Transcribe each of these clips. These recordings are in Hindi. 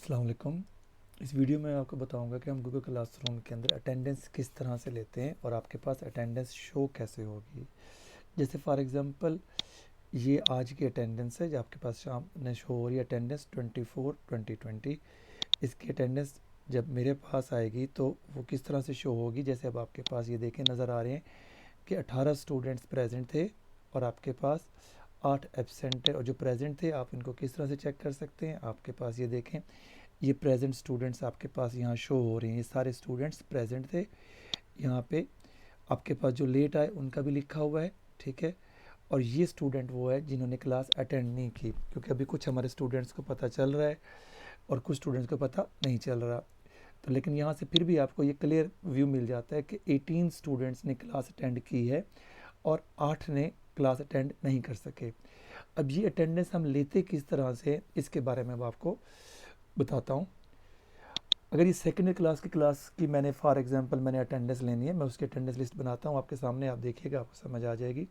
अस्सलाम वालेकुम। इस वीडियो में आपको बताऊंगा कि हम गूगल क्लासरूम के अंदर अटेंडेंस किस तरह से लेते हैं और आपके पास अटेंडेंस शो कैसे होगी। जैसे फॉर एग्जांपल ये आज की अटेंडेंस है जो आपके पास शाम में शो हो रही है, अटेंडेंस 24/2020। इसकी अटेंडेंस जब मेरे पास आएगी तो वो किस तरह से शो होगी। जैसे अब आपके पास ये देखें नज़र आ रहे हैं कि 18 स्टूडेंट्स प्रेजेंट थे और आपके पास 8 एब्सेंट है, और जो प्रेजेंट थे आप इनको किस तरह से चेक कर सकते हैं। आपके पास ये देखें, ये प्रेजेंट स्टूडेंट्स आपके पास यहाँ शो हो रहे हैं, ये सारे स्टूडेंट्स प्रेजेंट थे। यहाँ पे आपके पास जो लेट आए उनका भी लिखा हुआ है, ठीक है। और ये स्टूडेंट वो है जिन्होंने क्लास अटेंड नहीं की, क्योंकि अभी कुछ हमारे स्टूडेंट्स को पता चल रहा है और कुछ स्टूडेंट्स को पता नहीं चल रहा। तो लेकिन यहाँ से फिर भी आपको ये क्लियर व्यू मिल जाता है कि 18 स्टूडेंट्स ने क्लास अटेंड की है और 8 ने क्लास अटेंड नहीं कर सके। अब ये अटेंडेंस हम लेते किस तरह से, इसके बारे में मैं आपको बताता हूँ। अगर ये सेकेंड क्लास की मैंने फॉर एग्जांपल मैंने अटेंडेंस लेनी है, मैं उसकी अटेंडेंस लिस्ट बनाता हूँ आपके सामने, आप देखिएगा आपको समझ आ जाएगी।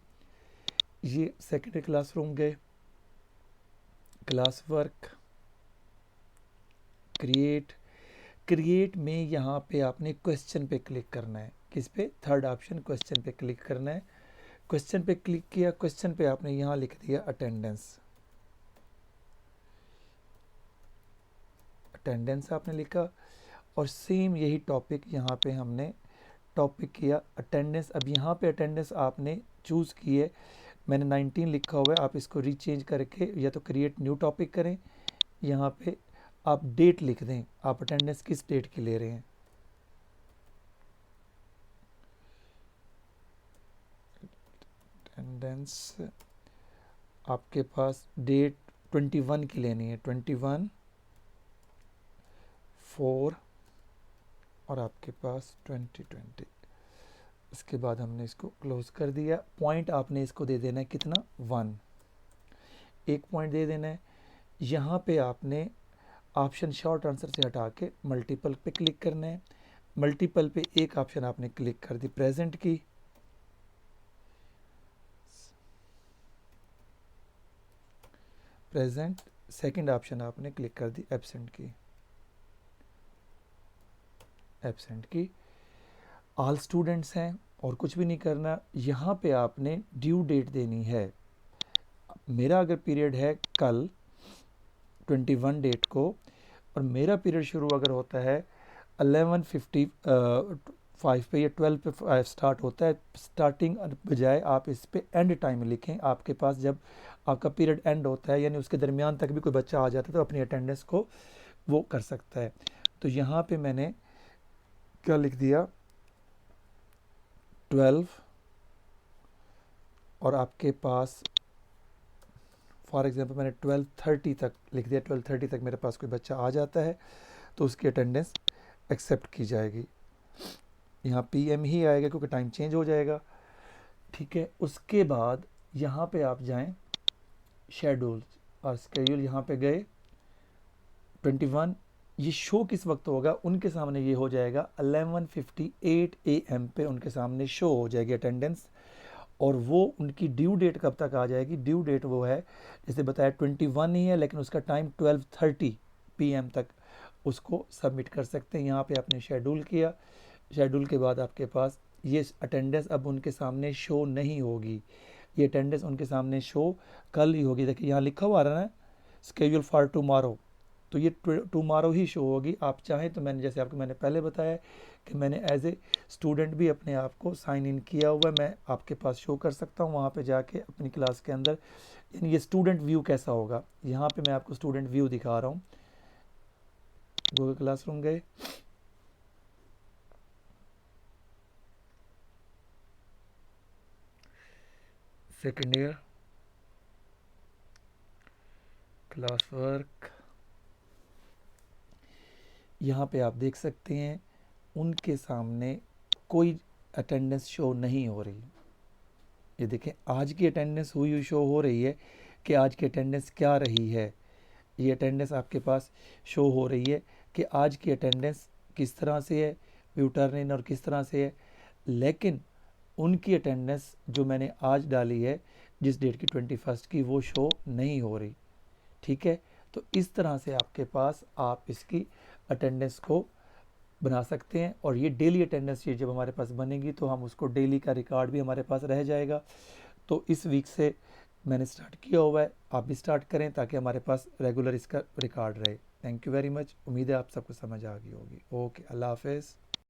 ये सेकेंड क्लासरूम गए, क्लास वर्क, क्रिएट में यहाँ पे आपने क्वेश्चन पे क्लिक करना है। किस पे? थर्ड ऑप्शन क्वेश्चन पे क्लिक करना है। क्वेश्चन पे क्लिक किया, क्वेश्चन पे आपने यहाँ लिख दिया अटेंडेंस आपने लिखा, और सेम यही टॉपिक यहाँ पे हमने टॉपिक किया अटेंडेंस। अब यहाँ पे अटेंडेंस आपने चूज़ की है, मैंने 19 लिखा हुआ है, आप इसको रीचेंज करके या तो क्रिएट न्यू टॉपिक करें, यहाँ पे आप डेट लिख दें, आप अटेंडेंस किस डेट की ले रहे हैं। अटेंडेंस आपके पास डेट 21 की लेनी है, 21/4 और आपके पास 2020। इसके बाद हमने इसको क्लोज कर दिया। पॉइंट आपने इसको दे देना है कितना? 1, एक पॉइंट दे देना है। यहाँ पे आपने ऑप्शन शॉर्ट आंसर से हटा के मल्टीपल पे क्लिक करना है। मल्टीपल पे एक ऑप्शन आपने क्लिक कर दी प्रेजेंट की, प्रेजेंट। सेकंड ऑप्शन आपने क्लिक कर दी एब्सेंट की। ऑल स्टूडेंट्स हैं और कुछ भी नहीं करना। यहाँ पे आपने ड्यू डेट देनी है। मेरा अगर पीरियड है कल 21 डेट को और मेरा पीरियड शुरू अगर होता है 11:55 पे या 12 पे स्टार्ट होता है, स्टार्टिंग बजाय आप इस पे एंड टाइम लिखें। आपके पास जब आपका पीरियड एंड होता है यानी उसके दरमियान तक भी कोई बच्चा आ जाता है तो अपनी अटेंडेंस को वो कर सकता है। तो यहाँ पे मैंने क्या लिख दिया 12, और आपके पास फॉर एग्जांपल मैंने 12:30 तक लिख दिया। 12:30 तक मेरे पास कोई बच्चा आ जाता है तो उसकी अटेंडेंस एक्सेप्ट की जाएगी। यहाँ PM ही आएगा क्योंकि टाइम चेंज हो जाएगा, ठीक है। उसके बाद यहाँ पे आप जाएं शेड्यूल और स्केड्यूल, यहाँ पे गए 21, ये शो किस वक्त होगा? उनके सामने ये हो जाएगा 11:58 AM पे उनके सामने शो हो जाएगी अटेंडेंस। और वो उनकी ड्यू डेट कब तक आ जाएगी? ड्यू डेट वो है जैसे बताया 21 ही है, लेकिन उसका टाइम 12:30 PM तक उसको सबमिट कर सकते हैं। यहाँ पे आपने शेड्यूल किया, शेड्यूल के बाद आपके पास ये अटेंडेंस अब उनके सामने शो नहीं होगी। ये अटेंडेंस उनके सामने शो कल ही होगी। देखिए यहाँ लिखा हुआ आ रहा है ना स्केड्यूल फॉर टुमारो, तो ये टुमारो ही शो होगी। आप चाहें तो मैंने जैसे आपको मैंने पहले बताया कि मैंने एज ए स्टूडेंट भी अपने आप को साइन इन किया हुआ है, मैं आपके पास शो कर सकता हूँ वहाँ पे जाके अपनी क्लास के अंदर। यानी ये स्टूडेंट व्यू कैसा होगा, यहाँ पे मैं आपको स्टूडेंट व्यू दिखा रहा हूँ। गूगल क्लासरूम गए, सेकेंड ईयर, क्लास वर्क, यहाँ पे आप देख सकते हैं उनके सामने कोई अटेंडेंस शो नहीं हो रही। ये देखें आज की अटेंडेंस हुई शो हो रही है कि आज की अटेंडेंस क्या रही है। ये अटेंडेंस आपके पास शो हो रही है कि आज की अटेंडेंस किस तरह से है, व्यू टर्न इन और किस तरह से है। लेकिन उनकी अटेंडेंस जो मैंने आज डाली है जिस डेट की 21 की, वो शो नहीं हो रही, ठीक है। तो इस तरह से आपके पास आप इसकी अटेंडेंस को बना सकते हैं। और ये डेली अटेंडेंस शीट जब हमारे पास बनेगी तो हम उसको डेली का रिकॉर्ड भी हमारे पास रह जाएगा। तो इस वीक से मैंने स्टार्ट किया हुआ है, आप भी स्टार्ट करें ताकि हमारे पास रेगुलर इसका रिकॉर्ड रहे। थैंक यू वेरी मच, उम्मीद है आप सबको समझ आ गई होगी। ओके, अल्लाह हाफिज़।